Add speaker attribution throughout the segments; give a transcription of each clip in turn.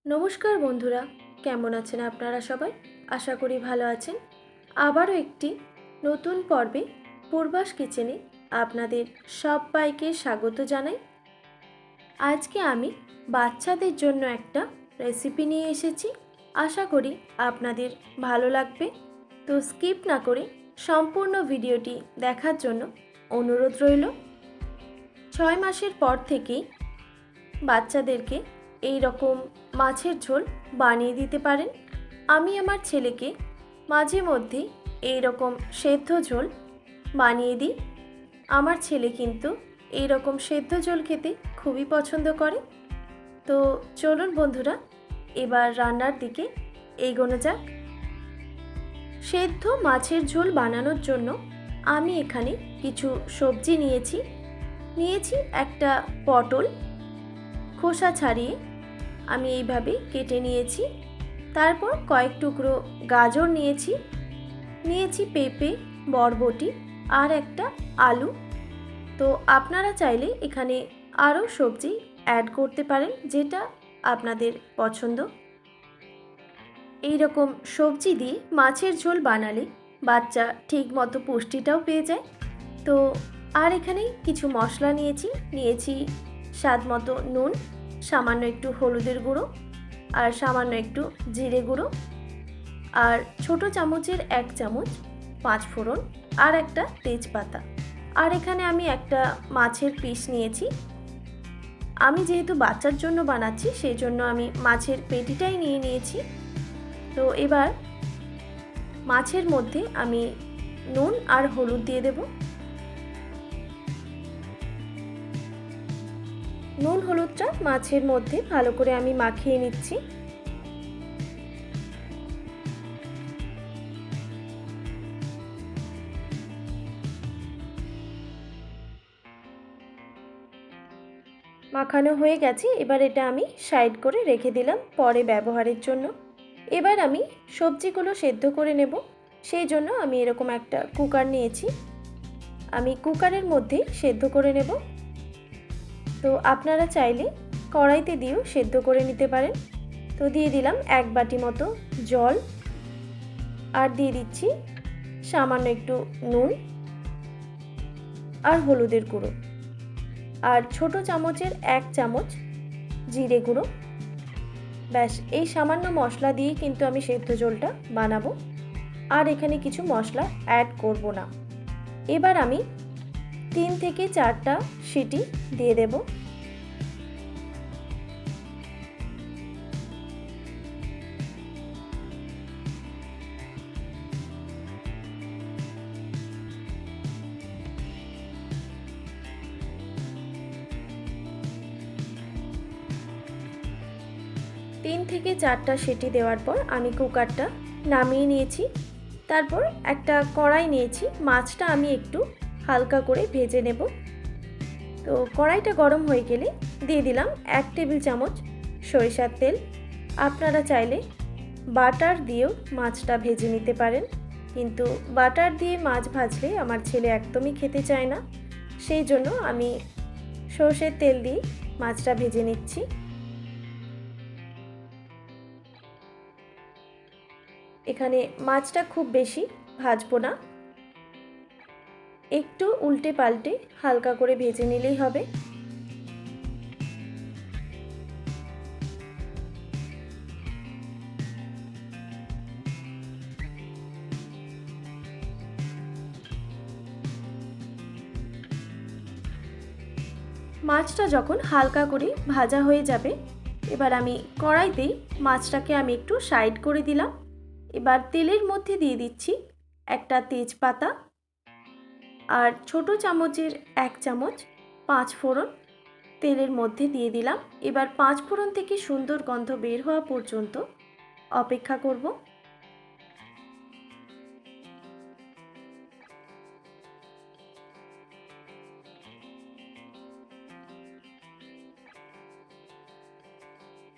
Speaker 1: নমস্কার বন্ধুরা, কেমন আছেন আপনারা সবাই? আশা করি ভালো আছেন। আবারও একটি নতুন পর্বে পূর্বাস কিচেনে আপনাদের সবাইকে স্বাগত জানাই। আজকে আমি বাচ্চাদের জন্য একটা রেসিপি নিয়ে এসেছি। আশা করি আপনাদের ভালো লাগবে। তো স্কিপ না করে সম্পূর্ণ ভিডিওটি দেখার জন্য অনুরোধ রইল। 6 মাসের পর থেকেই বাচ্চাদেরকে এই রকম মাছের ঝোল বানিয়ে দিতে পারেন। আমি আমার ছেলেকে মাঝে মধ্যে এই রকম সেদ্ধ ঝোল বানিয়ে দিই। আমার ছেলে কিন্তু এই রকম সেদ্ধ ঝোল খেতে খুবই পছন্দ করে। তো চলুন বন্ধুরা, এবার রান্নার দিকে এগোনো যাক। সেদ্ধ মাছের ঝোল বানানোর জন্য আমি এখানে কিছু সবজি নিয়েছি একটা পটল, খোসা ছাড়িয়ে আমি এইভাবে কেটে নিয়েছি। তারপর কয়েক টুকরো গাজর নিয়েছি পেঁপে, বরবটি আর একটা আলু। তো আপনারা চাইলে এখানে আরও সবজি অ্যাড করতে পারেন, যেটা আপনাদের পছন্দ। এই রকম সবজি দিয়ে মাছের ঝোল বানালে বাচ্চা ঠিক মতো পুষ্টিটাও পেয়ে যায়। তো আর এখানে কিছু মশলা নিয়েছি স্বাদ মতো নুন, সামান্য একটু হলুদের গুঁড়ো আর সামান্য একটু জিরে গুঁড়ো, আর ছোট চামচের 1 চামচ 5 ফোড়ন আর একটা তেজপাতা। আর এখানে আমি একটা মাছের পিস নিয়েছি। আমি যেহেতু বাচ্চার জন্য বানাচ্ছি সেই জন্য আমি মাছের পেটিটাই নিয়েছি। তো এবার মাছের মধ্যে আমি নুন আর হলুদ দিয়ে দেব। নুন হলুদটা মাছের মধ্যে ভালো করে আমি মাখিয়ে নিচ্ছি। মাখানো হয়ে গেছে, এবার এটা আমি সাইড করে রেখে দিলাম পরে ব্যবহারের জন্য। এবার আমি সবজিগুলো সেদ্ধ করে নেব। সেই জন্য আমি এরকম একটা কুকার নিয়েছি, আমি কুকারের মধ্যে সেদ্ধ করে নেব। তো আপনারা চাইলে কড়াইতে দিয়েও সেদ্ধ করে নিতে পারেন। তো দিয়ে দিলাম 1 বাটি মতো জল, আর দিয়ে দিচ্ছি সামান্য একটু নুন আর হলুদের গুঁড়ো, আর ছোট চামচের 1 চামচ জিরে গুঁড়ো। ব্যাস, এই সামান্য মশলা দিয়েই কিন্তু আমি সেদ্ধ ঝোলটা বানাবো, আর এখানে কিছু মশলা অ্যাড করব না। এবার আমি 3 থেকে 4টা সিটি দিয়ে দেব। তিন থেকে 4টা সিটি দেওয়ার পর আমি কুকারটা নামিয়ে নিয়েছি। তারপর একটা কড়াই নিয়েছি, মাছটা আমি একটু হালকা করে ভেজে নেব। তো কড়াইটা গরম হয়ে গেলে দিয়ে দিলাম 1 টেবিল চামচ সরিষার তেল। আপনারা চাইলে বাটার দিয়েও মাছটা ভেজে নিতে পারেন, কিন্তু বাটার দিয়ে মাছ ভাজলে আমার ছেলে একদমই খেতে চায় না। সেই জন্য আমি সরষের তেল দিয়ে মাছটা ভেজে নিচ্ছি। এখানে মাছটা খুব বেশি ভাজবো না, একটু উল্টে পাল্টে হালকা করে ভেজে নিলেই হবে। মাছটা যখন হালকা করে ভাজা হয়ে যাবে, এবার আমি কড়াইতেই মাছটাকে আমি একটু সাইড করে দিলাম। এবার তেলের মধ্যে দিয়ে দিচ্ছি একটা তেজপাতা, আর ছোট চামচের 1 চামচ 5 ফোড়ন তেলের মধ্যে দিয়ে দিলাম। এবার 5 ফোড়ন থেকে সুন্দর গন্ধ বের হওয়া পর্যন্ত অপেক্ষা করব।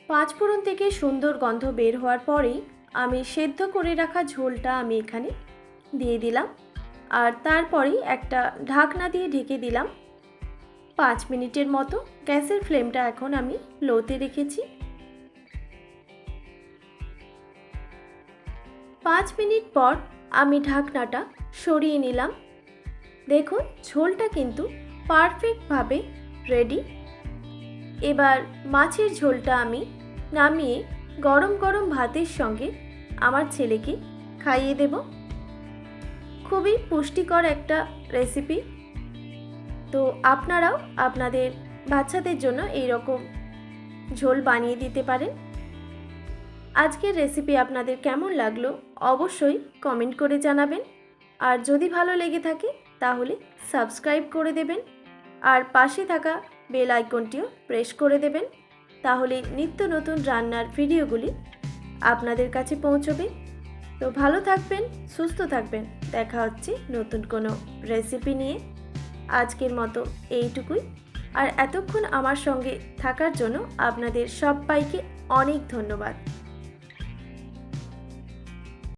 Speaker 1: পাঁচ ফোড়ন থেকে সুন্দর গন্ধ বের হওয়ার পরেই আমি সেদ্ধ করে রাখা ঝোলটা আমি এখানে দিয়ে দিলাম, আর তারপরেই একটা ঢাকনা দিয়ে ঢেকে দিলাম 5 মিনিটের মতো। গ্যাসের ফ্লেমটা এখন আমি লোতে রেখেছি। 5 মিনিট পর আমি ঢাকনাটা সরিয়ে নিলাম। দেখুন ঝোলটা কিন্তু পারফেক্টভাবে রেডি। এবার মাছের ঝোলটা আমি নামিয়ে গরম গরম ভাতের সঙ্গে আমার ছেলেকে খাইয়ে দেব। খুবই পুষ্টিকর একটা রেসিপি। তো আপনারাও আপনাদের বাচ্চাদের জন্য এই রকম ঝোল বানিয়ে দিতে পারেন। আজকের রেসিপি আপনাদের কেমন লাগলো অবশ্যই কমেন্ট করে জানাবেন। আর যদি ভালো লেগে থাকে তাহলে সাবস্ক্রাইব করে দেবেন আর পাশে থাকা বেল আইকনটিও প্রেস করে দেবেন। তাহলে নিত্য নতুন রান্নার ভিডিওগুলি আপনাদের কাছে পৌঁছবে। তো ভালো থাকবেন, সুস্থ থাকবেন। দেখা হচ্ছে নতুন কোনো রেসিপি নিয়ে। আজকের মতো এইটুকুই। আর এতক্ষণ আমার সঙ্গে থাকার জন্য আপনাদের সবাইকে অনেক ধন্যবাদ।